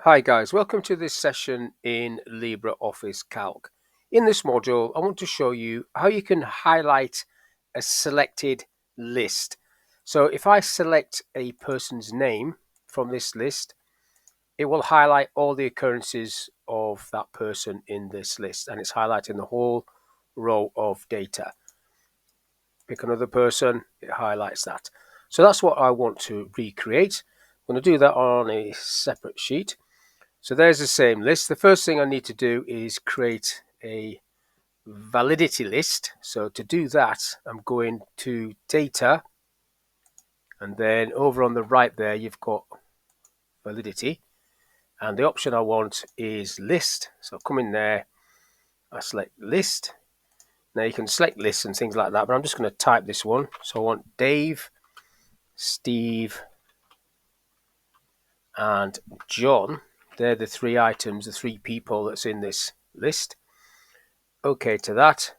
Hi guys, welcome to this session in LibreOffice Calc. In this module, I want to show you how you can highlight a selected list. So if I select a person's name from this list, it will highlight all the occurrences of that person in this list, and it's highlighting the whole row of data. Pick another person, it highlights that. So that's what I want to recreate. I'm going to do that on a separate sheet. So there's the same list. The first thing I need to do is create a validity list. So to do that, I'm going to data, and then over on the right there, you've got validity. And the option I want is list. So come in there, I select list. Now you can select lists and things like that, but I'm just going to type this one. So I want Dave, Steve, and John. They're the three items, the three people that's in this list. OK to that.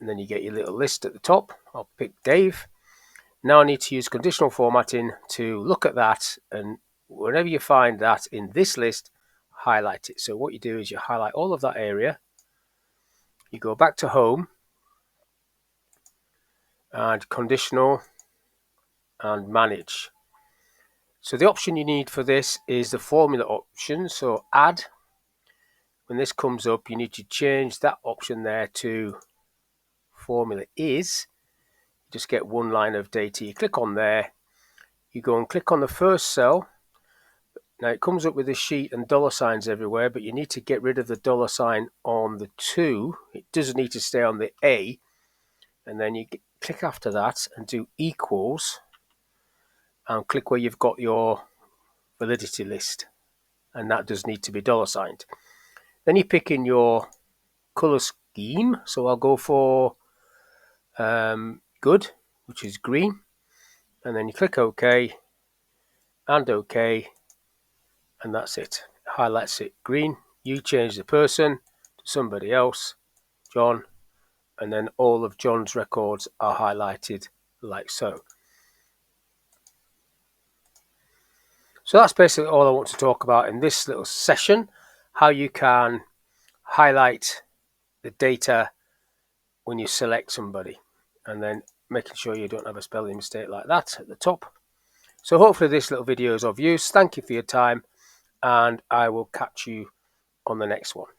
And then you get your little list at the top. I'll pick Dave. Now I need to use conditional formatting to look at that, and whenever you find that in this list, highlight it. So what you do is you highlight all of that area, you go back to home and conditional and manage. So the option you need for this is the formula option. So add, when this comes up, you need to change that option there to formula is. Just get one line of data. You click on there, you go and click on the first cell. Now it comes up with a sheet and dollar signs everywhere, but you need to get rid of the dollar sign on the 2. It doesn't need to stay on the A. And then you click after that and do equals, and click where you've got your validity list, and that does need to be dollar signed. Then you pick in your color scheme. So I'll go for good, which is green, and then you click OK and OK, and that's it. It highlights it green. You change the person to somebody else, John, and then all of John's records are highlighted like so. So that's basically all I want to talk about in this little session, how you can highlight the data when you select somebody, and then making sure you don't have a spelling mistake like that at the top. So hopefully this little video is of use. Thank you for your time, and I will catch you on the next one.